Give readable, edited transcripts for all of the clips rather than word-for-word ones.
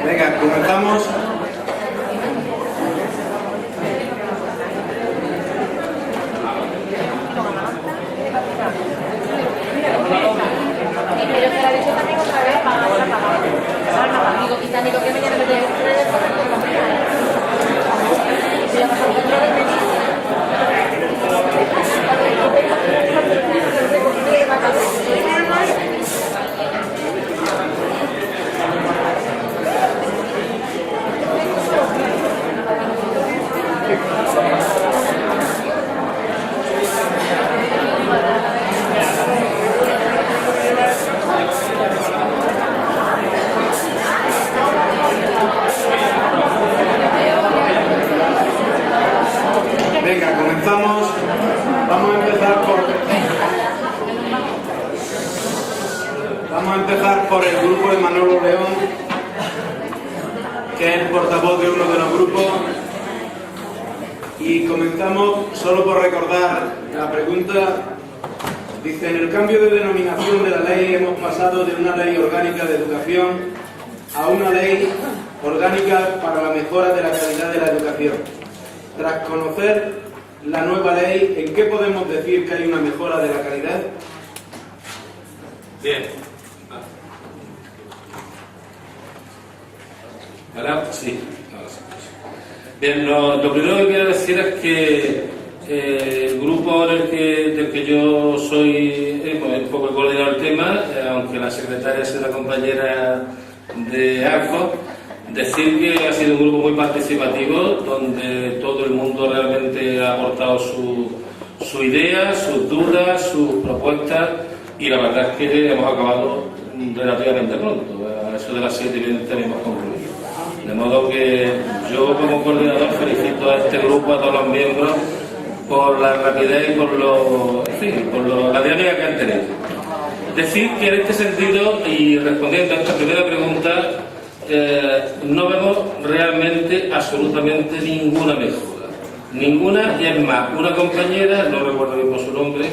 Venga, comenzamos. Venga, comenzamos. Vamos a empezar por el grupo de Manolo León, que es el portavoz de uno de los grupos. Y comenzamos solo por recordar la pregunta. Dice: en el cambio de denominación de la ley hemos pasado de una ley orgánica de educación a una ley orgánica para la mejora de la calidad de la educación. Tras conocer la nueva ley, ¿en qué podemos decir que hay una mejora de la calidad? Bien. ¿Ahora? Sí. Bien, lo primero que quiero decir es que el grupo del que yo soy un poco el coordinador del tema, aunque la secretaria sea la compañera de ARCO, decir que ha sido un grupo muy participativo, donde todo el mundo realmente ha aportado su idea, sus dudas, sus propuestas, y la verdad es que hemos acabado relativamente pronto. A eso de las 7:20 hemos concluido. De modo que yo, como coordinador, felicito a este grupo, a todos los miembros, por la rapidez y por la dinámica que han tenido. Decir que en este sentido, y respondiendo a esta primera pregunta, no vemos realmente absolutamente ninguna mejora. Ninguna, y es más, una compañera, no recuerdo bien su nombre,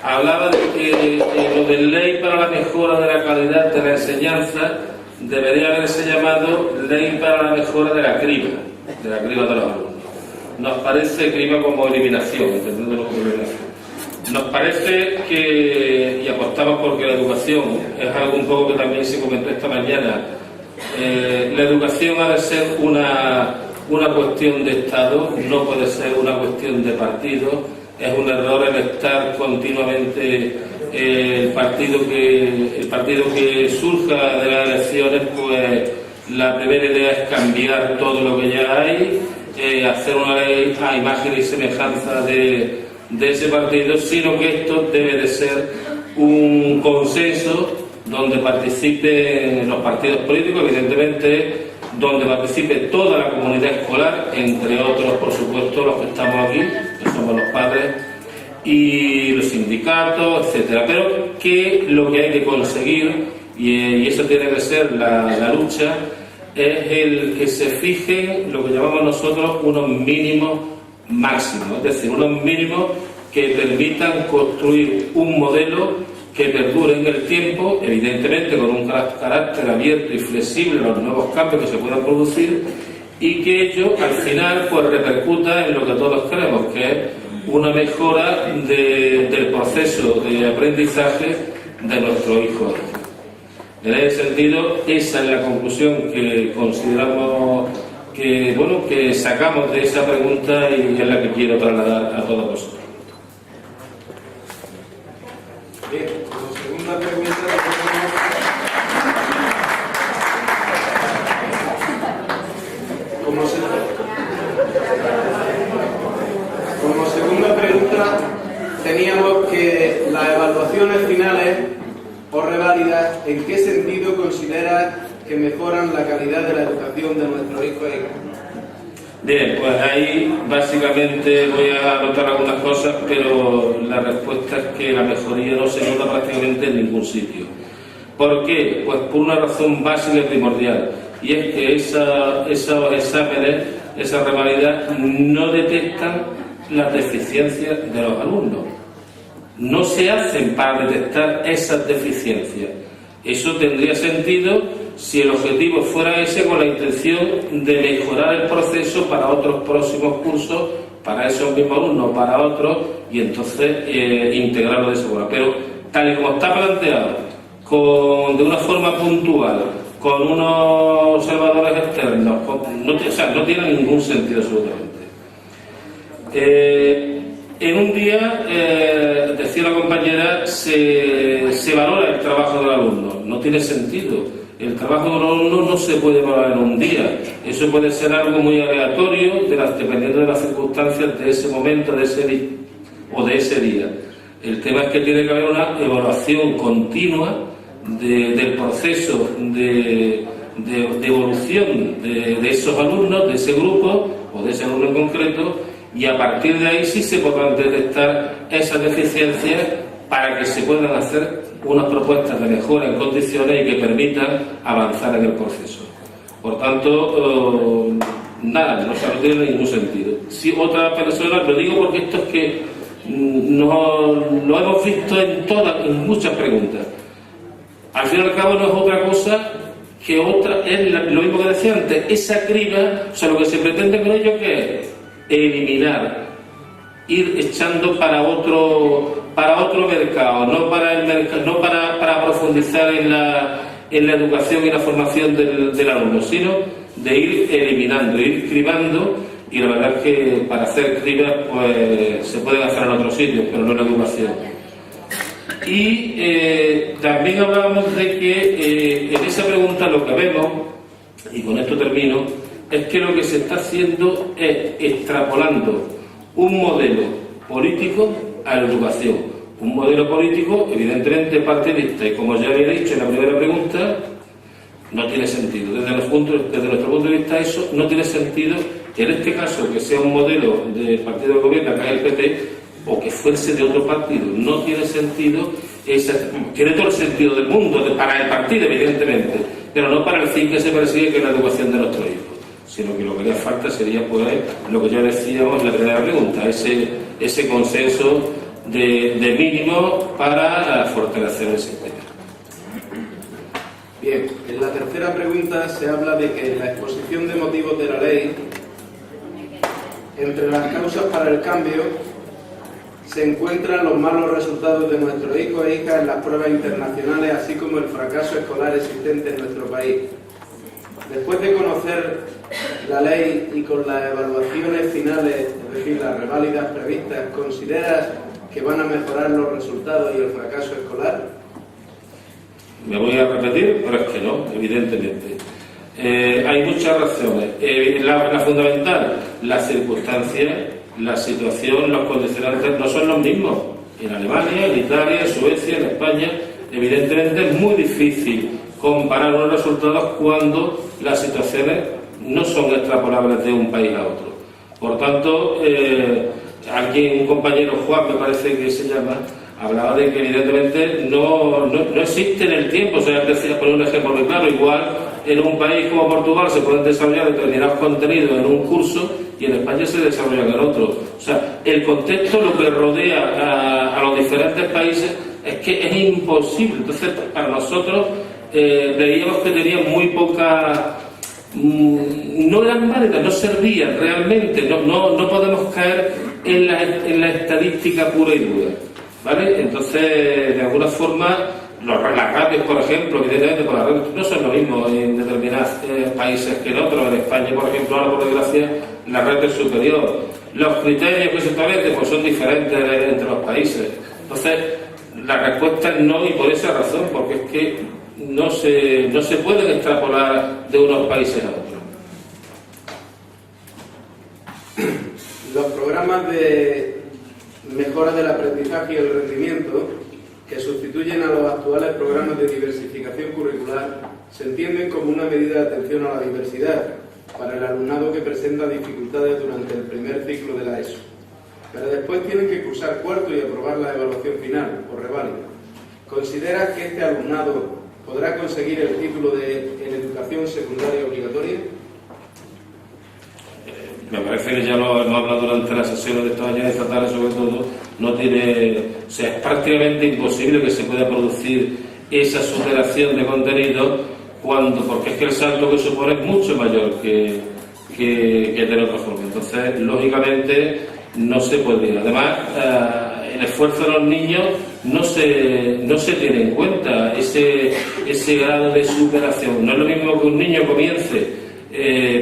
hablaba de que lo de ley para la mejora de la calidad de la enseñanza debería haberse llamado ley para la mejora de la criba de los alumnos. Nos parece criba como eliminación, entendiéndolo como eliminación. Nos parece que, y apostamos porque la educación es algo un poco que también se comentó esta mañana, la educación ha de ser una cuestión de Estado, no puede ser una cuestión de partido. Es un error el estar continuamente el partido que surja de las elecciones, pues la primera idea es cambiar todo lo que ya hay, hacer una ley a imagen y semejanza de ese partido, sino que esto debe de ser un consenso donde participen los partidos políticos, evidentemente, donde participe toda la comunidad escolar, entre otros, por supuesto, los que estamos aquí, que somos los padres, y los sindicatos, etcétera. Pero que lo que hay que conseguir, y eso tiene que ser la lucha, es el que se fijen lo que llamamos nosotros unos mínimos máximos, es decir, unos mínimos que permitan construir un modelo que perdure en el tiempo, evidentemente con un carácter abierto y flexible a los nuevos cambios que se puedan producir, y que ello al final pues repercuta en lo que todos queremos, que es una mejora del proceso de aprendizaje de nuestros hijos. En ese sentido, esa es la conclusión que consideramos que sacamos de esa pregunta, y es la que quiero trasladar a todos vosotros. Bien, como segunda pregunta, como segunda pregunta teníamos que las evaluaciones finales o reválidas, ¿en qué sentido consideras que mejoran la calidad de la educación de nuestros hijos e hijas? Bien, pues ahí básicamente voy a anotar algunas cosas, pero la respuesta es que la mejoría no se nota prácticamente en ningún sitio. ¿Por qué? Pues por una razón básica y primordial, y es que esos exámenes, esa revalidad, no detectan las deficiencias de los alumnos. No se hacen para detectar esas deficiencias. Eso tendría sentido si el objetivo fuera ese, con la intención de mejorar el proceso para otros próximos cursos, para esos mismos alumnos, para otros, y entonces integrarlo de esa forma. Pero tal y como está planteado, de una forma puntual, con unos observadores externos, no tiene ningún sentido absolutamente. En un día, decía la compañera, se valora el trabajo del alumno. No tiene sentido. El trabajo del alumno no se puede valorar en un día. Eso puede ser algo muy aleatorio, dependiendo de las circunstancias de ese momento, de ese día. El tema es que tiene que haber una evaluación continua del proceso de evolución de esos alumnos, de ese grupo o de ese alumno en concreto, y a partir de ahí sí se podrán detectar esas deficiencias para que se puedan hacer unas propuestas de mejora en condiciones y que permitan avanzar en el proceso. Por tanto, nada, no tiene ningún sentido. Si otra persona, lo digo porque esto es que lo hemos visto en muchas preguntas. Al fin y al cabo no es otra cosa que es lo mismo que decía antes, esa criba, o sea, lo que se pretende con ello que es eliminar, ir echando para otro mercado, no para profundizar en la educación y la formación del alumno, sino de ir eliminando, ir cribando, y la verdad es que para hacer cribas pues se pueden hacer en otros sitios, pero no en la educación. Y también hablábamos de que en esa pregunta lo que vemos, y con esto termino, es que lo que se está haciendo es extrapolando un modelo político a la educación. Un modelo político evidentemente partidista, y como ya había dicho en la primera pregunta, no tiene sentido. Desde nuestro punto de vista eso no tiene sentido, en este caso que sea un modelo del partido de gobierno, que es el PT, o que fuese de otro partido. No tiene sentido, tiene todo el sentido del mundo, para el partido evidentemente, pero no para el fin que se persigue, que es la educación de nuestros hijos, sino que lo que haría falta sería pues lo que ya decíamos en la primera pregunta, ese consenso de mínimo para fortalecer el sistema. Bien, en la tercera pregunta se habla de que en la exposición de motivos de la ley, entre las causas para el cambio, se encuentran los malos resultados de nuestros hijos e hijas en las pruebas internacionales, así como el fracaso escolar existente en nuestro país. Después de conocer la ley y con las evaluaciones finales, es decir, las reválidas previstas, ¿consideras que van a mejorar los resultados y el fracaso escolar? Me voy a repetir, pero es que no, evidentemente. Hay muchas razones. La fundamental, las circunstancias, la situación, los condicionantes no son los mismos. En Alemania, en Italia, en Suecia, en España, evidentemente es muy difícil comparar los resultados cuando las situaciones no son extrapolables de un país a otro. Por tanto, aquí un compañero, Juan me parece que se llama, hablaba de que evidentemente no existe en el tiempo. O sea, decía, poner un ejemplo muy claro, igual en un país como Portugal se pueden desarrollar determinados contenidos en un curso y en España se desarrollan en otro. O sea, el contexto, lo que rodea a los diferentes países, es que es imposible. Entonces, para nosotros veíamos que tenían muy poca... no eran válidas, no servían realmente, no podemos caer en la estadística pura y dura, ¿vale? Entonces, de alguna forma, las ratios, por ejemplo, evidentemente con las ratios no son lo mismo en determinados países que en otros. En España, por ejemplo, ahora por desgracia, la ratio es superior. Los criterios que se establecen pues son diferentes entre los países. Entonces, la respuesta es no, y por esa razón, porque es que no se pueden extrapolar de unos países a otros. Los programas de mejora del aprendizaje y el rendimiento, que sustituyen a los actuales programas de diversificación curricular, se entienden como una medida de atención a la diversidad para el alumnado que presenta dificultades durante el primer ciclo de la ESO, pero después tienen que cursar cuarto y aprobar la evaluación final o reválida. ¿Consideras que este alumnado podrá conseguir el título en educación secundaria obligatoria? Me parece que ya lo hemos hablado durante las sesiones de esta mañana y esta tarde, sobre todo. O sea, es prácticamente imposible que se pueda producir esa superación de contenido porque es que el salto que supone es mucho mayor que de otra forma. Entonces, lógicamente, no se podría. Además, el esfuerzo de los niños no se tiene en cuenta, ese grado de superación. No es lo mismo que un niño comience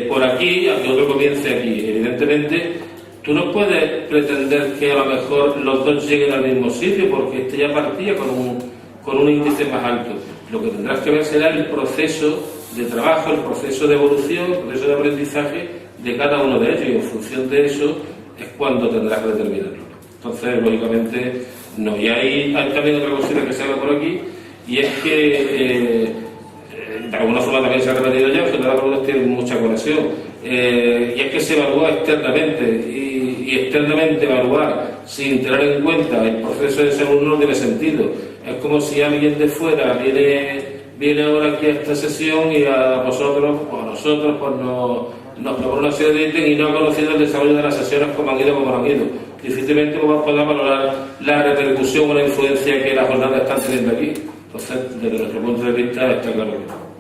por aquí, a que otro comience aquí. Evidentemente, tú no puedes pretender que a lo mejor los dos lleguen al mismo sitio, porque este ya partía con un índice más alto. Lo que tendrás que ver será el proceso de trabajo, el proceso de evolución, el proceso de aprendizaje de cada uno de ellos, y en función de eso es cuando tendrás que determinarlo. Entonces, lógicamente, no. Y hay también otra cosita que se habla por aquí, y es que de alguna forma también se ha repetido ya, porque todas las preguntas tienen mucha conexión, y es que se evalúa externamente, y externamente evaluar sin tener en cuenta el proceso de ese alumno no tiene sentido. Es como si alguien de fuera viene ahora aquí a esta sesión y a nosotros pues nos propone una serie de ítems y no ha conocido el desarrollo de las sesiones como han ido, como no han ido. Difícilmente podemos valorar la repercusión o la influencia que las jornadas están teniendo aquí. Entonces, desde nuestro punto de vista, está claro que no.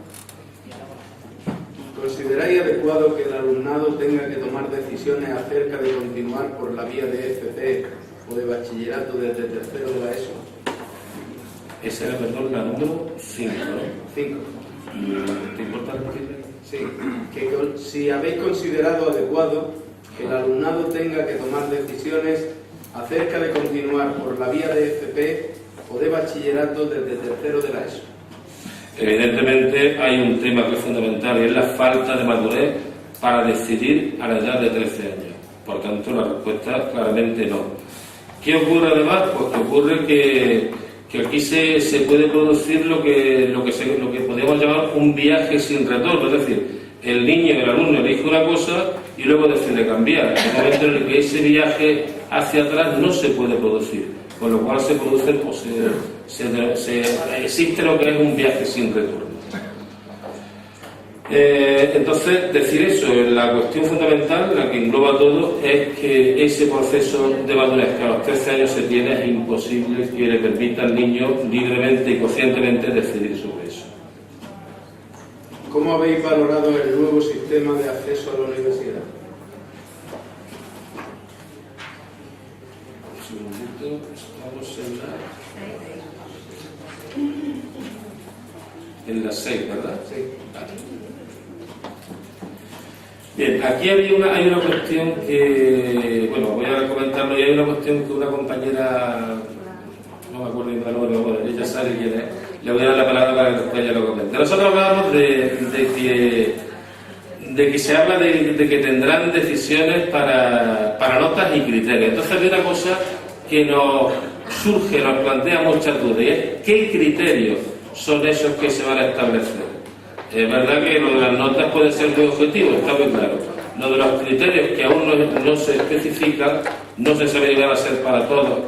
¿Consideráis adecuado que el alumnado tenga que tomar decisiones acerca de continuar por la vía de FP o de bachillerato desde tercero de la ESO? Esa era, perdón, la número 5, ¿no? 5. ¿Te importa repetirla? Sí, que si habéis considerado adecuado que el alumnado tenga que tomar decisiones acerca de continuar por la vía de FP o de bachillerato desde tercero de la ESO. Evidentemente hay un tema que es fundamental, y es la falta de madurez para decidir a la edad de 13 años. Por tanto, la respuesta claramente no. ¿Qué ocurre además? Pues que ocurre que aquí se puede producir lo que podríamos llamar un viaje sin retorno, es decir, el niño, el alumno elige una cosa y luego decide cambiar. En el momento en el que ese viaje hacia atrás no se puede producir, con lo cual se produce, pues, existe lo que es un viaje sin retorno. Entonces, decir eso, la cuestión fundamental, la que engloba todo, es que ese proceso de madurez que a los 13 años se tiene es imposible que le permita al niño libremente y conscientemente decidir sobre eso. ¿Cómo habéis valorado el nuevo sistema de acceso a la universidad? Un segundito, estamos en la 6, ¿verdad? Sí. Vale. Bien, aquí hay una cuestión que, bueno, voy a comentarlo, y hay una cuestión que una compañera, no me acuerdo ni el nombre, bueno, ella sabe quién es, le voy a dar la palabra para que ella lo comente. Nosotros hablábamos de que se habla de que tendrán decisiones para notas y criterios. Entonces hay una cosa que nos surge, nos plantea muchas dudas, y es ¿qué criterios son esos que se van a establecer? Es verdad que lo de las notas puede ser muy objetivo, está muy claro. Lo de los criterios que aún no se especifican, no se sabe llegar a ser para todos,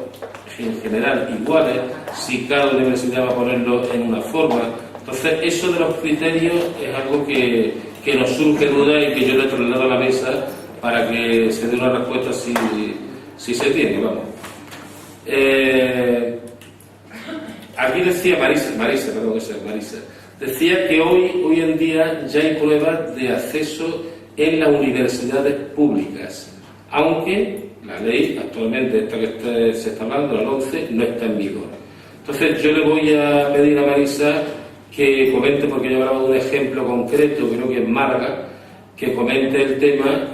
en general, iguales, si cada universidad va a ponerlo en una forma. Entonces, eso de los criterios es algo que nos surge duda y que yo le traslado a la mesa para que se dé una respuesta si se tiene, vamos. Aquí decía Marisa, decía que hoy en día ya hay pruebas de acceso en las universidades públicas, aunque la ley actualmente, esta que se está hablando, la 11, no está en vigor. Entonces yo le voy a pedir a Marisa que comente, porque yo hablaba de un ejemplo concreto, creo que es Marga, que comente el tema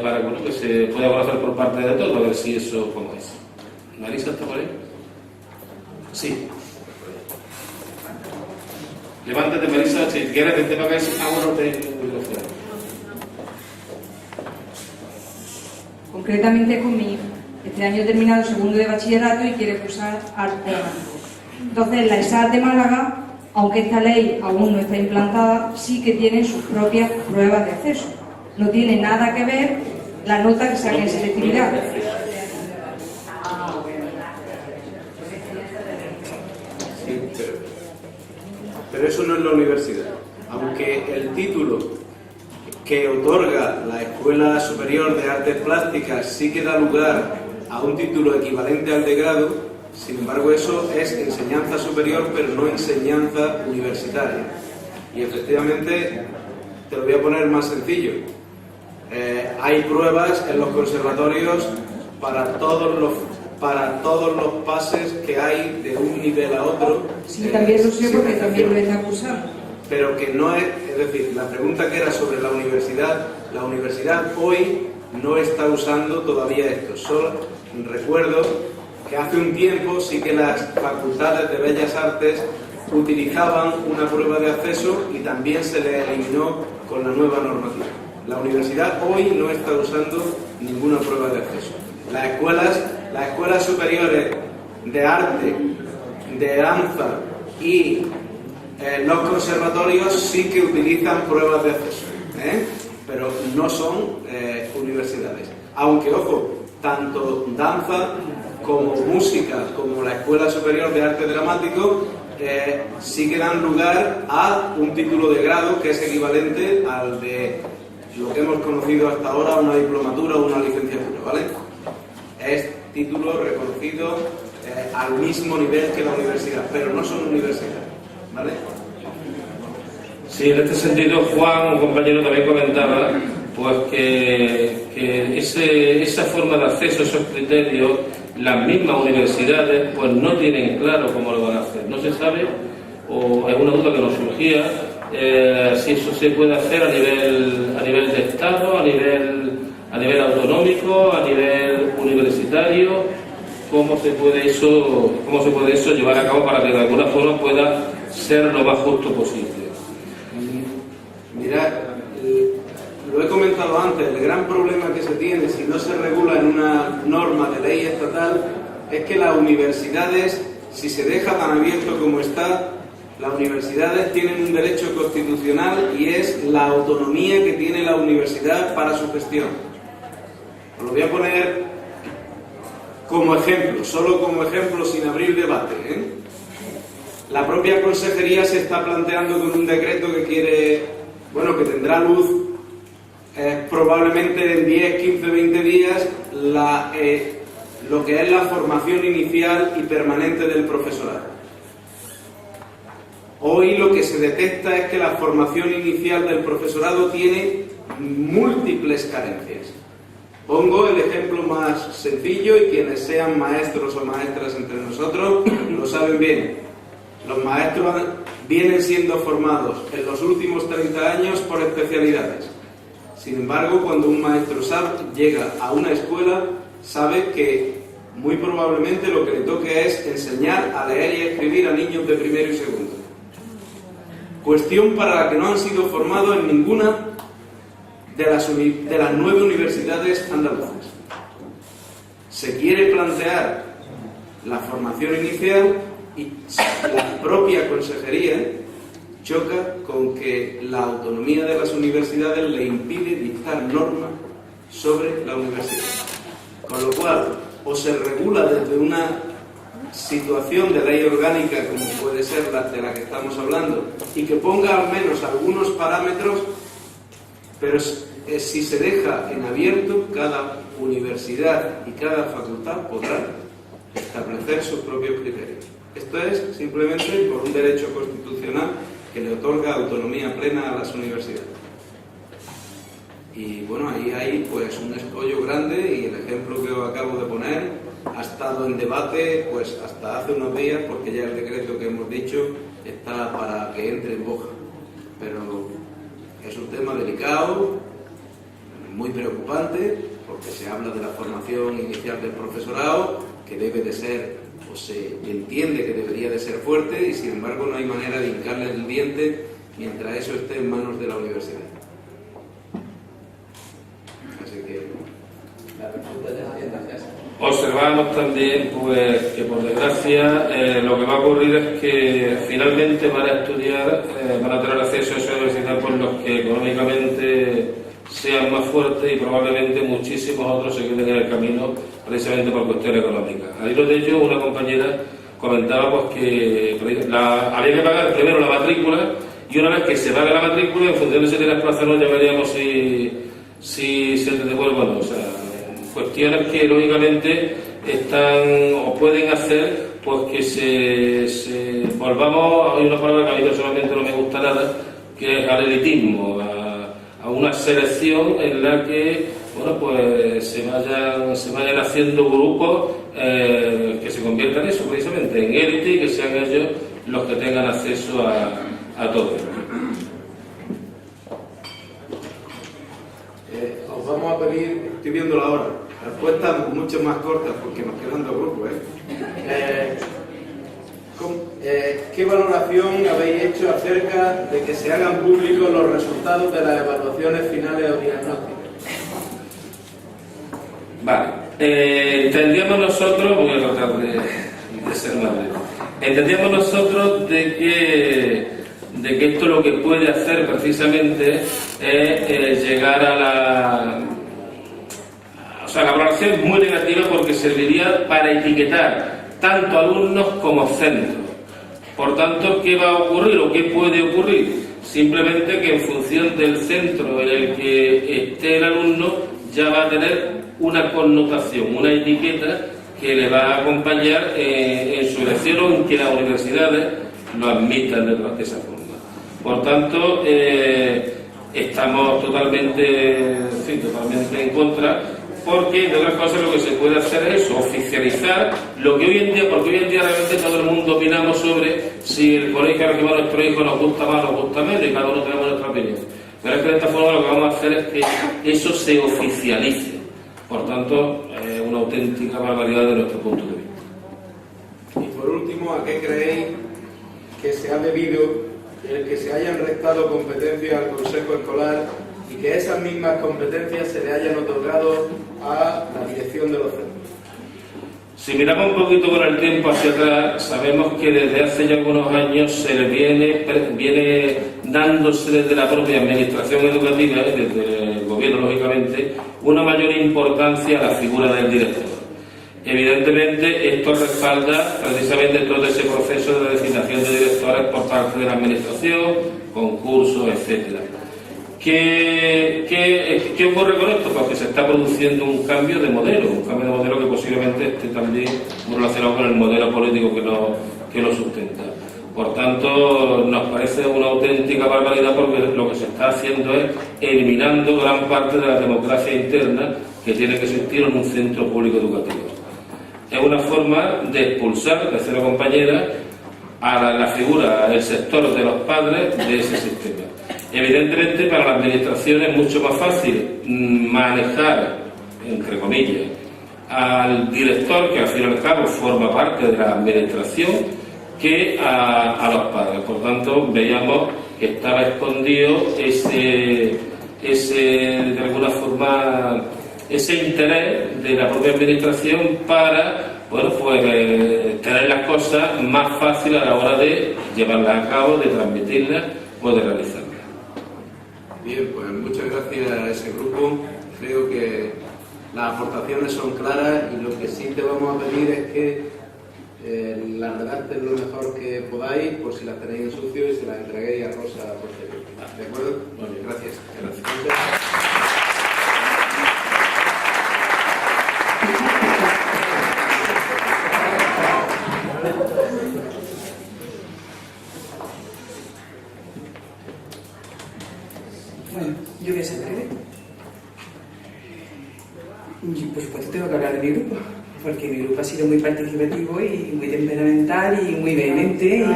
para que se pueda conocer por parte de todos, a ver si eso cómo es. ¿Marisa está por ahí? Sí. Levántate, Marisa, si quieres vente para acá y no te micrófono. Concretamente con mi hija. Este año ha terminado segundo de bachillerato y quiere cursar arte dramático. Entonces, la ESAD de Málaga, aunque esta ley aún no está implantada, sí que tiene sus propias pruebas de acceso. No tiene nada que ver la nota que saque en selectividad. Pero eso no es la universidad. Aunque el título que otorga la Escuela Superior de Artes Plásticas sí que da lugar a un título equivalente al de grado, sin embargo eso es enseñanza superior pero no enseñanza universitaria. Y efectivamente, te lo voy a poner más sencillo. Hay pruebas en los conservatorios para todos los pases que hay de un nivel a otro. Sí, también lo sé porque también lo he acusado. Pero que no es decir, la pregunta que era sobre la universidad hoy no está usando todavía esto. Solo recuerdo que hace un tiempo sí que las facultades de Bellas Artes utilizaban una prueba de acceso y también se le eliminó con la nueva normativa. La universidad hoy no está usando ninguna prueba de acceso. Las escuelas superiores de arte, de danza y los conservatorios sí que utilizan pruebas de acceso, pero no son universidades. Aunque, ojo, tanto danza como música, como la Escuela Superior de Arte Dramático, sí que dan lugar a un título de grado que es equivalente al de lo que hemos conocido hasta ahora, una diplomatura o una licenciatura, ¿vale? Es título reconocido al mismo nivel que la universidad, pero no son universidades, ¿vale? Sí, en este sentido, Juan, un compañero, también comentaba pues que esa forma de acceso, esos criterios, las mismas universidades pues no tienen claro cómo lo van a hacer. No se sabe, o es una duda que nos surgía, si eso se puede hacer a nivel de Estado, a nivel autonómico, a nivel universitario, cómo se puede eso llevar a cabo para que de alguna forma pueda ser lo más justo posible. Mirad, lo he comentado antes, el gran problema que se tiene si no se regula en una norma de ley estatal es que las universidades, si se deja tan abierto como está, las universidades tienen un derecho constitucional y es la autonomía que tiene la universidad para su gestión. Os lo voy a poner como ejemplo, solo como ejemplo, sin abrir debate, La propia consejería se está planteando con un decreto que que tendrá luz probablemente en 10, 15, 20 días, lo que es la formación inicial y permanente del profesorado. Hoy lo que se detecta es que la formación inicial del profesorado tiene múltiples carencias. Pongo el ejemplo más sencillo y quienes sean maestros o maestras entre nosotros lo saben bien. Los maestros vienen siendo formados en los últimos 30 años por especialidades. Sin embargo, cuando un maestro llega a una escuela, sabe que muy probablemente lo que le toque es enseñar a leer y a escribir a niños de primero y segundo. Cuestión para la que no han sido formados en ninguna de las 9 universidades andaluzas. Se quiere plantear la formación inicial y la propia consejería choca con que la autonomía de las universidades le impide dictar normas sobre la universidad. Con lo cual, o se regula desde una situación de ley orgánica como puede ser la de la que estamos hablando y que ponga al menos algunos parámetros, pero si se deja en abierto, cada universidad y cada facultad podrá establecer sus propios criterios. Esto es simplemente por un derecho constitucional que le otorga autonomía plena a las universidades. Y bueno, ahí hay pues un escollo grande y el ejemplo que os acabo de poner ha estado en debate pues hasta hace unos días, porque ya el decreto que hemos dicho está para que entre en boga. Pero es un tema delicado, muy preocupante, porque se habla de la formación inicial del profesorado, que debe de ser, o se entiende que debería de ser fuerte, y sin embargo no hay manera de hincarle el diente mientras eso esté en manos de la universidad. Así que la respuesta ya es gracias. Observamos también pues que por desgracia lo que va a ocurrir es que finalmente van a estudiar, van a tener acceso a esa universidad por los que económicamente sean más fuertes y probablemente muchísimos otros se queden en el camino precisamente por cuestiones económicas. Al hilo de ello, una compañera comentaba pues que había que pagar primero la matrícula y una vez que se paga la matrícula, en función de si tienes plaza o no, ya veríamos si se te devuelve o no. O sea, cuestiones que lógicamente están o pueden hacer pues que se volvamos, hay una palabra que a mí personalmente no me gusta nada, que es al elitismo, a una selección en la que, bueno, pues se vayan haciendo grupos que se conviertan en eso, precisamente, en élite, y que sean ellos los que tengan acceso a todo. Os vamos a pedir, estoy viendo la hora, respuestas mucho más cortas porque nos quedan dos grupos. ¿Qué valoración habéis hecho acerca de que se hagan públicos los resultados de las evaluaciones finales o diagnósticas? Vale, entendíamos nosotros, voy a tratar de ser más breve, entendíamos nosotros de que esto lo que puede hacer precisamente es llegar a la valoración es muy negativa porque serviría para etiquetar tanto alumnos como centros. Por tanto, ¿qué va a ocurrir o qué puede ocurrir? Simplemente que en función del centro en el que esté el alumno ya va a tener una connotación, una etiqueta que le va a acompañar en su elección o en que las universidades lo admitan de esa forma. Por tanto, estamos totalmente en contra, porque de otras cosas lo que se puede hacer es oficializar lo que hoy en día, porque hoy en día realmente todo el mundo opinamos sobre si el colegio al que va nuestro hijo nos gusta más o nos gusta menos, y cada uno tenemos nuestra opinión. Pero es que de esta forma lo que vamos a hacer es que eso se oficialice. Por tanto, es una auténtica barbaridad de nuestro punto de vista. Y por último, ¿a qué creéis que se ha debido el que se hayan restado competencias al Consejo Escolar y que esas mismas competencias se le hayan otorgado a la dirección de los centros? Si miramos un poquito con el tiempo hacia atrás, sabemos que desde hace ya algunos años se le viene dándose desde la propia administración educativa, desde el gobierno lógicamente, una mayor importancia a la figura del director. Evidentemente esto respalda precisamente todo ese proceso de designación de directores por parte de la administración, concursos, etcétera. ¿Qué ocurre con esto? Porque se está produciendo un cambio de modelo que posiblemente esté también muy relacionado con el modelo político que lo sustenta. Por tanto, nos parece una auténtica barbaridad porque lo que se está haciendo es eliminando gran parte de la democracia interna que tiene que existir en un centro público educativo. Es una forma de expulsar, decía la compañera, a la figura, el sector de los padres de ese sistema. Evidentemente, para la administración es mucho más fácil manejar, entre comillas, al director, que al fin y al cabo forma parte de la administración, que a los padres. Por tanto, veíamos que estaba escondido de alguna forma, ese interés de la propia administración para, bueno, pues tener las cosas más fáciles a la hora de llevarlas a cabo, de transmitirlas o de realizarlas. Bien, pues muchas gracias a ese grupo. Creo que las aportaciones son claras y lo que sí te vamos a pedir es que las redactes lo mejor que podáis, por si las tenéis en sucio, y se las entreguéis a Rosa posterior. ¿De acuerdo? Muy bien, gracias. Bueno, yo voy a ser breve. Y por supuesto tengo que hablar de mi grupo, porque mi grupo ha sido muy participativo y muy temperamental y muy vehemente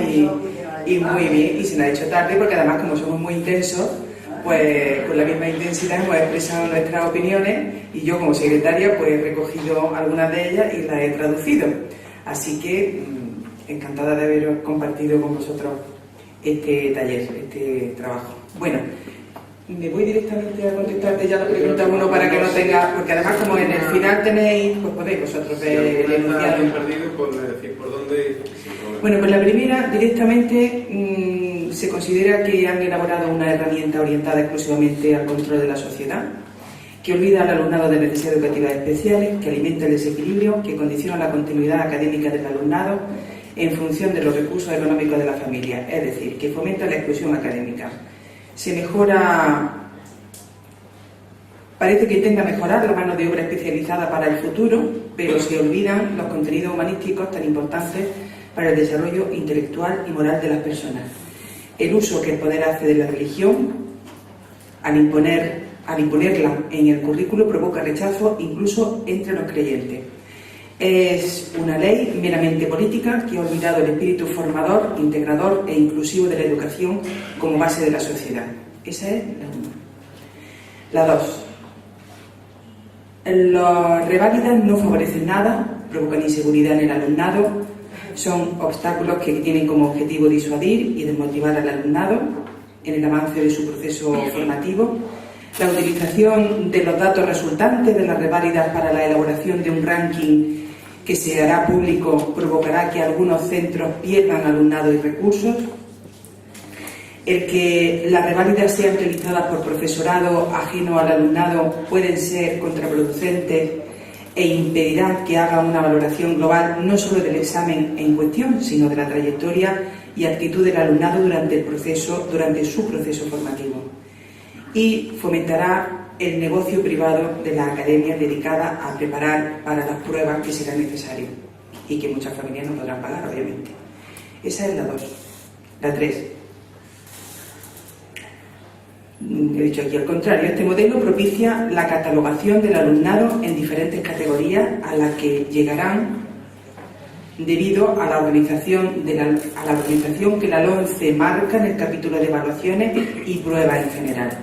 y muy bien, y se nos ha hecho tarde porque además como somos muy intensos, pues con la misma intensidad hemos expresado nuestras opiniones y yo como secretaria pues he recogido algunas de ellas y las he traducido. Así que encantada de haber compartido con vosotros este taller, este trabajo. Bueno, me voy directamente a contestarte ya la pregunta uno para que no tenga, porque además como en el final tenéis, pues podéis vosotros ver el enunciado. ¿Por dónde? Bueno, pues la primera directamente se considera que han elaborado una herramienta orientada exclusivamente al control de la sociedad, que olvida al alumnado de necesidades educativas especiales, que alimenta el desequilibrio, que condiciona la continuidad académica del alumnado en función de los recursos económicos de la familia, es decir, que fomenta la exclusión académica. Se mejora, parece que intenta mejorar la mano de obra especializada para el futuro, pero se olvidan los contenidos humanísticos tan importantes para el desarrollo intelectual y moral de las personas. el uso que el poder hace de la religión al imponerla en el currículo provoca rechazo incluso entre los creyentes. Es una ley meramente política que ha olvidado el espíritu formador, integrador e inclusivo de la educación como base de la sociedad. Esa es la 1. La 2. Las reválidas no favorecen nada, provocan inseguridad en el alumnado, son obstáculos que tienen como objetivo disuadir y desmotivar al alumnado en el avance de su proceso formativo. La utilización de los datos resultantes de las reválidas para la elaboración de un ranking que se hará público provocará que algunos centros pierdan alumnado y recursos. El que las reválidas sean realizadas por profesorado ajeno al alumnado pueden ser contraproducentes e impedirán que haga una valoración global no solo del examen en cuestión, sino de la trayectoria y actitud del alumnado durante su proceso formativo. Y fomentará el negocio privado de la academia dedicada a preparar para las pruebas que serán necesarias y que muchas familias no podrán pagar, obviamente. Esa es la 2. La 3. He dicho aquí al contrario, este modelo propicia la catalogación del alumnado en diferentes categorías a las que llegarán debido a la organización que la LOMCE marca en el capítulo de evaluaciones y pruebas en general.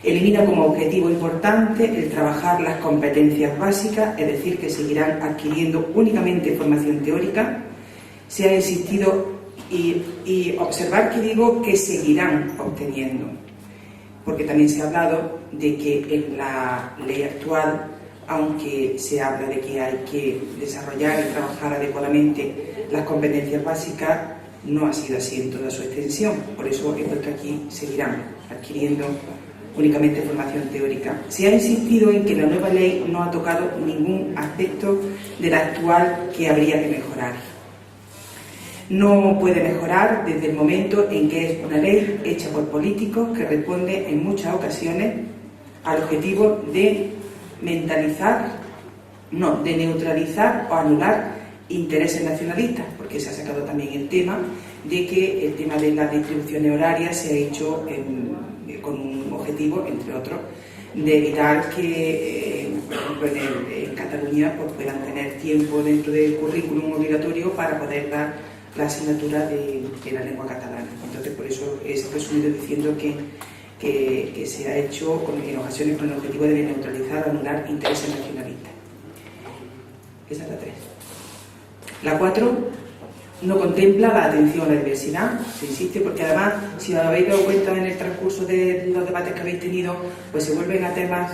Elimina como objetivo importante el trabajar las competencias básicas, es decir, que seguirán adquiriendo únicamente formación teórica. Se ha insistido y observar que digo que seguirán obteniendo, porque también se ha hablado de que en la ley actual, aunque se habla de que hay que desarrollar y trabajar adecuadamente las competencias básicas, no ha sido así en toda su extensión. Por eso he puesto aquí, seguirán adquiriendo únicamente formación teórica. Se ha insistido en que la nueva ley no ha tocado ningún aspecto de la actual que habría que mejorar. No puede mejorar desde el momento en que es una ley hecha por políticos que responde en muchas ocasiones al objetivo de neutralizar o anular intereses nacionalistas, porque se ha sacado también el tema de que el tema de las distribuciones horarias se ha hecho con un objetivo, entre otros, de evitar que, por ejemplo, en Cataluña pues, puedan tener tiempo dentro del currículum obligatorio para poder dar la asignatura de la lengua catalana. Entonces, por eso es resumido diciendo que se ha hecho en ocasiones con el objetivo de neutralizar o anular intereses nacionalistas. Esa es la 3. La 4 no contempla la atención a la diversidad, se insiste, porque además, si os habéis dado cuenta en el transcurso de los debates que habéis tenido, pues se vuelven a temas,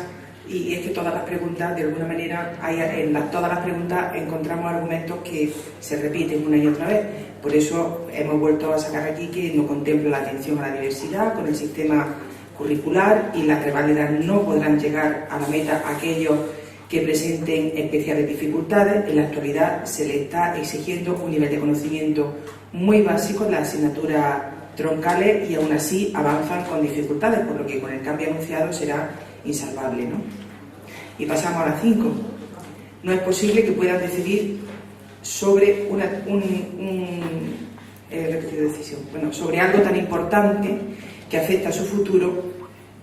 y es que todas las preguntas, de alguna manera, todas las preguntas encontramos argumentos que se repiten una y otra vez. Por eso hemos vuelto a sacar aquí que no contempla la atención a la diversidad con el sistema curricular, y las reválidas no podrán llegar a la meta a aquellos que presenten especiales dificultades. En la actualidad se le está exigiendo un nivel de conocimiento muy básico en las asignaturas troncales y aún así avanzan con dificultades, por lo que con el cambio anunciado será insalvable, ¿no? Y pasamos a la 5. No es posible que puedan decidir sobre sobre algo tan importante que afecta a su futuro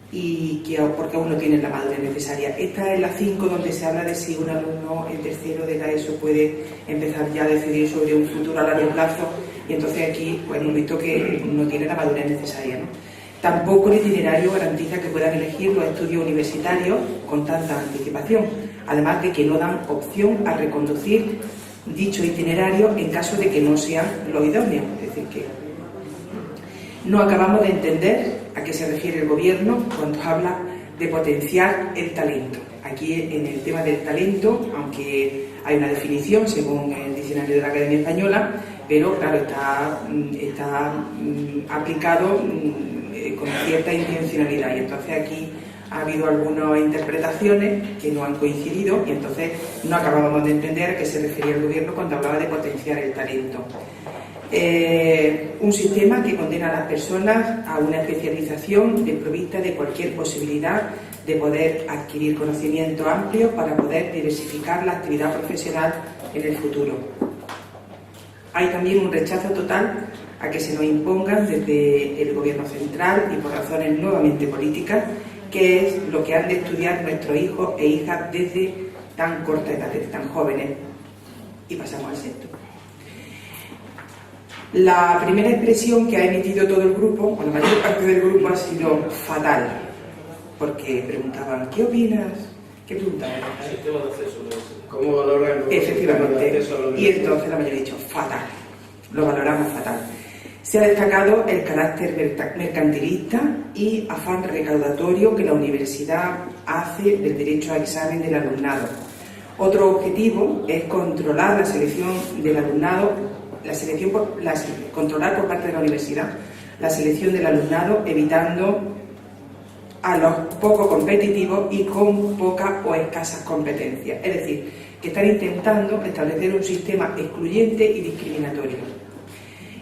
y que porque aún no tienen la madurez necesaria. Esta es la 5, donde se habla de si un alumno en tercero de la ESO puede empezar ya a decidir sobre un futuro a largo plazo, y entonces aquí pues, hemos visto que no tiene la madurez necesaria, ¿no? Tampoco el itinerario garantiza que puedan elegir los estudios universitarios con tanta anticipación, además de que no dan opción a reconducir dicho itinerario en caso de que no sean los idóneos. Es decir, que no acabamos de entender a qué se refiere el Gobierno cuando habla de potenciar el talento. Aquí en el tema del talento, aunque hay una definición según el diccionario de la Academia Española, pero claro, está aplicado con cierta intencionalidad, y entonces aquí ha habido algunas interpretaciones que no han coincidido, y entonces no acabábamos de entender a qué se refería el Gobierno cuando hablaba de potenciar el talento. Un sistema que condena a las personas a una especialización desprovista de cualquier posibilidad de poder adquirir conocimiento amplio para poder diversificar la actividad profesional en el futuro. Hay también un rechazo total a que se nos impongan desde el gobierno central y por razones nuevamente políticas, que es lo que han de estudiar nuestros hijos e hijas desde tan corta edad, desde tan jóvenes. Y pasamos al sexto. La primera expresión que ha emitido todo el grupo, o la mayor parte del grupo, ha sido fatal, porque preguntaban, ¿qué opinas? ¿Qué preguntaban? ¿Cómo valoran? Efectivamente. Y entonces la mayoría ha dicho, fatal. Lo valoramos fatal. Se ha destacado el carácter mercantilista y afán recaudatorio que la universidad hace del derecho a examen del alumnado. Otro objetivo es controlar la selección del alumnado, controlar por parte de la universidad la selección del alumnado, evitando a los poco competitivos y con pocas o escasas competencias. Es decir, que están intentando establecer un sistema excluyente y discriminatorio.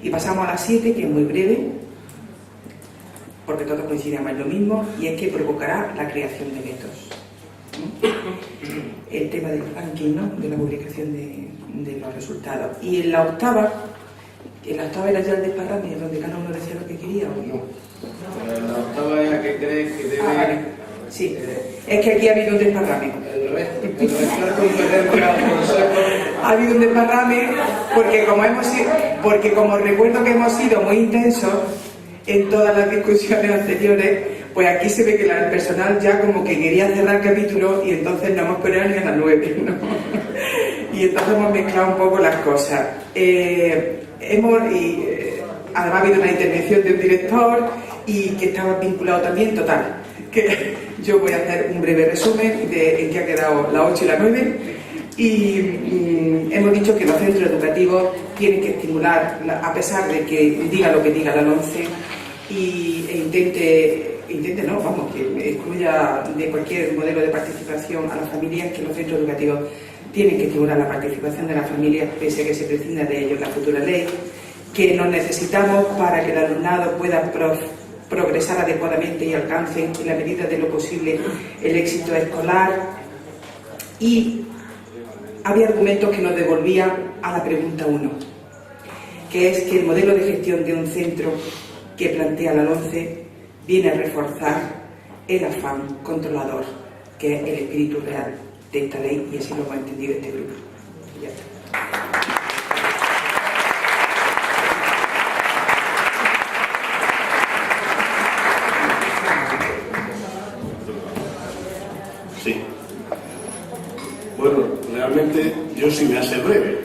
Y pasamos a la 7, que es muy breve, porque todos coincidimos en lo mismo, y es que provocará la creación de guetos. El tema del ranking, ¿no?, de la publicación de los resultados. Y en la octava era ya el desparrame, donde cada uno decía lo que quería, ¿o no? La octava es a que crees que debe... Sí, es que aquí ha habido un desparrame. El restar competencia al consejo. Ha habido un desparrame porque como recuerdo que hemos sido muy intensos en todas las discusiones anteriores, pues aquí se ve que el personal ya como que quería cerrar el capítulo y entonces no hemos peleado ni a las 9, ¿no? Y entonces hemos mezclado un poco las cosas. Además ha habido una intervención de un director y que estaba vinculado también, total, que yo voy a hacer un breve resumen de en qué ha quedado la 8 y la 9. Y hemos dicho que los centros educativos tienen que estimular, a pesar de que diga lo que diga la LOMCE, que excluya de cualquier modelo de participación a las familias, que los centros educativos tienen que estimular la participación de las familias, pese a que se prescinda de ello en la futura ley, que nos necesitamos para que el alumnado pueda progresar adecuadamente y alcance en la medida de lo posible el éxito escolar. Y había argumentos que nos devolvían a la pregunta 1, que es que el modelo de gestión de un centro que plantea la LOMCE viene a reforzar el afán controlador, que es el espíritu real de esta ley, y así lo hemos entendido este grupo. Ya está. Sí. Bueno, realmente yo sí voy a ser breve,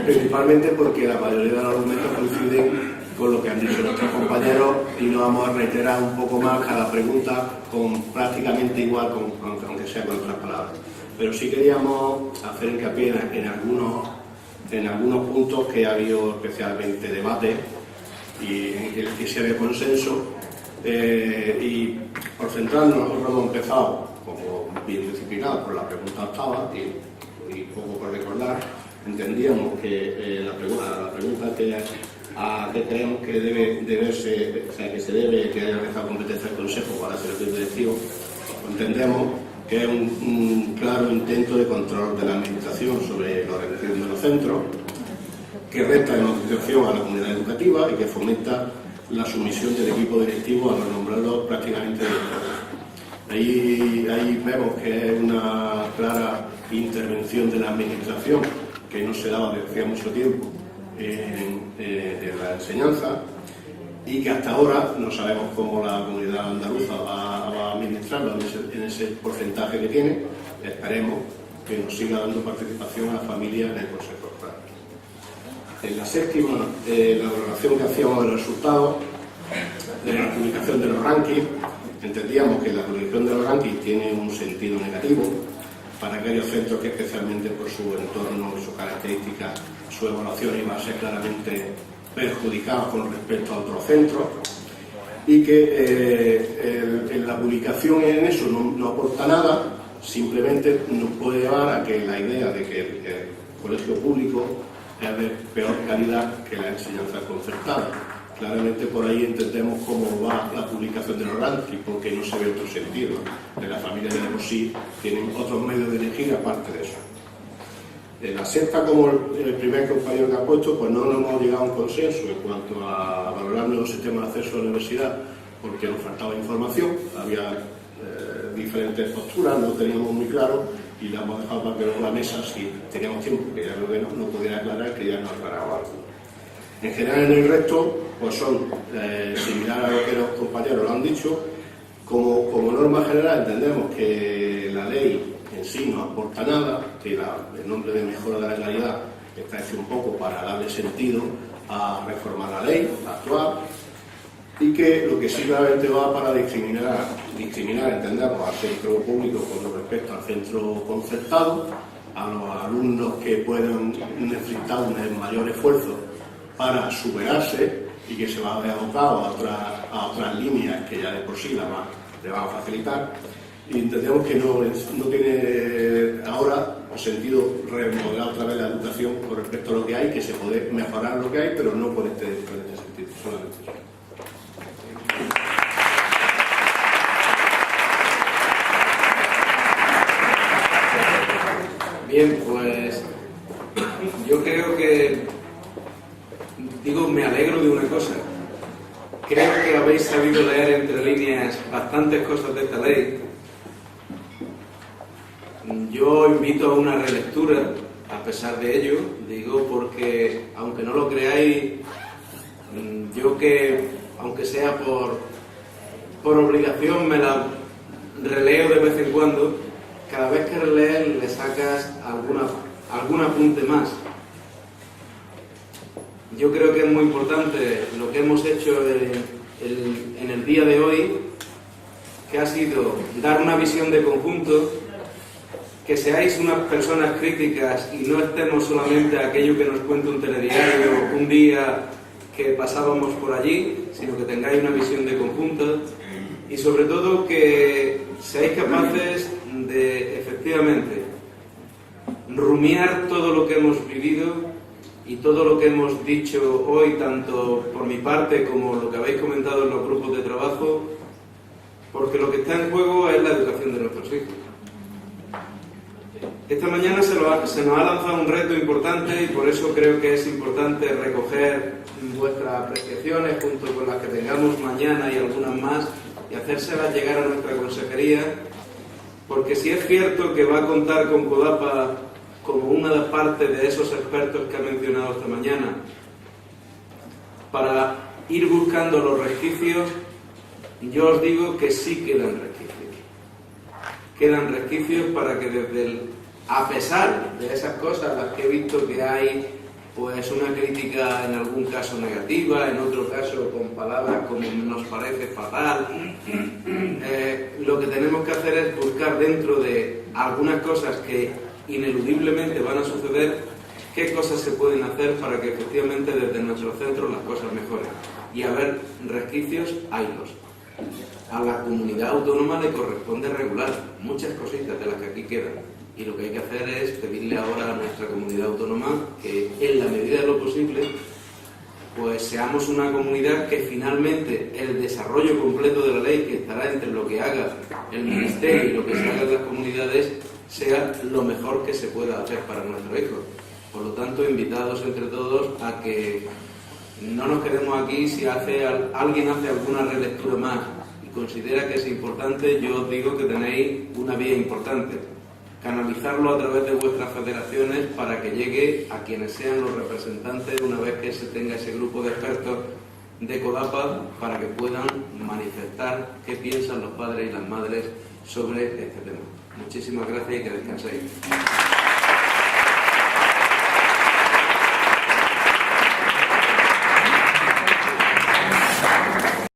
principalmente porque la mayoría de los argumentos coinciden con lo que han dicho nuestros compañeros y no vamos a reiterar un poco más cada pregunta con prácticamente igual, aunque sea con otras palabras. Pero sí queríamos hacer hincapié en algunos puntos que ha habido especialmente debate y en el que se había consenso. Y por centrarnos, nosotros hemos empezado como bien disciplinados por la pregunta octava y poco por recordar. Entendíamos que la pregunta que creemos que que haya realizado competencia del Consejo para ser el directivo, entendemos que es un claro intento de control de la Administración sobre la organización de los centros, que resta democratización a la comunidad educativa y que fomenta la sumisión del equipo directivo a los nombrados prácticamente directores. Ahí vemos que es una clara intervención de la Administración que no se daba desde hacía mucho tiempo de la enseñanza y que hasta ahora no sabemos cómo la comunidad andaluza va a administrarlo en ese porcentaje que tiene. Esperemos que nos siga dando participación a la familia en el Consejo Escolar. En la séptima, la valoración que hacíamos de los resultados de la publicación de los rankings, entendíamos que la publicación de los rankings tiene un sentido negativo para aquellos centros que, especialmente por su entorno y sus características, su evaluación iba a ser claramente perjudicada con respecto a otros centros, y que en la publicación en eso no aporta nada, simplemente nos puede llevar a que la idea de que el colegio público es de peor calidad que la enseñanza concertada. Claramente por ahí entendemos cómo va la publicación de los rankings, porque no se ve otro sentido. De las familias de por sí tienen otros medios de elegir aparte de eso. En la sexta, como el primer compañero que ha puesto, pues no nos hemos llegado a un consenso en cuanto a valorar nuevos sistemas de acceso a la universidad, porque nos faltaba información, había diferentes posturas, no teníamos muy claro, y la hemos dejado para que luego la mesa, si teníamos tiempo, que ya lo que no pudiera aclarar, que ya nos aclaraba algo. En general, en el resto, pues son similares a lo que los compañeros lo han dicho. Como norma general entendemos que la ley en sí no aporta nada, que el nombre de mejora de la legalidad está hecho un poco para darle sentido a reformar la ley, a actuar, y que lo que sí claramente va para discriminar entendemos, al centro público con respecto al centro concertado, a los alumnos que puedan necesitar un mayor esfuerzo para superarse y que se va a ver abocado a otras líneas que ya de por sí le van a facilitar. Y entendemos que no tiene ahora sentido remodelar otra vez la educación con respecto a lo que hay, que se puede mejorar lo que hay, pero no por este sentido, solamente eso. Bien, pues yo creo que, me alegro de una cosa. Creo que habéis sabido leer entre líneas bastantes cosas de esta ley. Yo invito a una relectura, a pesar de ello, porque, aunque no lo creáis, yo que, aunque sea por obligación, me la releo de vez en cuando. Cada vez que relees le sacas algún apunte más. Yo creo que es muy importante lo que hemos hecho en el día de hoy, que ha sido dar una visión de conjunto, que seáis unas personas críticas y no estemos solamente a aquello que nos cuenta un telediario un día que pasábamos por allí, sino que tengáis una visión de conjunto y sobre todo que seáis capaces de, efectivamente, rumiar todo lo que hemos vivido y todo lo que hemos dicho hoy, tanto por mi parte como lo que habéis comentado en los grupos de trabajo, porque lo que está en juego es la educación de nuestros hijos. Esta mañana se nos ha lanzado un reto importante y por eso creo que es importante recoger vuestras apreciaciones junto con las que tengamos mañana y algunas más y hacérselas llegar a nuestra consejería, porque si es cierto que va a contar con CODAPA como una parte de esos expertos que ha mencionado esta mañana para ir buscando los resquicios, yo os digo que sí quedan resquicios. Quedan resquicios para que a pesar de esas cosas, las que he visto que hay, pues una crítica en algún caso negativa, en otro caso con palabras como nos parece fatal, lo que tenemos que hacer es buscar dentro de algunas cosas que ineludiblemente van a suceder, qué cosas se pueden hacer para que efectivamente desde nuestros centros las cosas mejoren. Y a ver, resquicios, haylos. A la comunidad autónoma le corresponde regular muchas cositas de las que aquí quedan. Y lo que hay que hacer es pedirle ahora a nuestra comunidad autónoma que, en la medida de lo posible, pues seamos una comunidad que finalmente el desarrollo completo de la ley, que estará entre lo que haga el Ministerio y lo que se haga en las comunidades, sea lo mejor que se pueda hacer para nuestros hijos. Por lo tanto, invitados entre todos a que no nos quedemos aquí. Si alguien hace alguna relectura más y considera que es importante, yo os digo que tenéis una vía importante: canalizarlo a través de vuestras federaciones para que llegue a quienes sean los representantes una vez que se tenga ese grupo de expertos de CODAPA, para que puedan manifestar qué piensan los padres y las madres sobre este tema. Muchísimas gracias y que descanséis.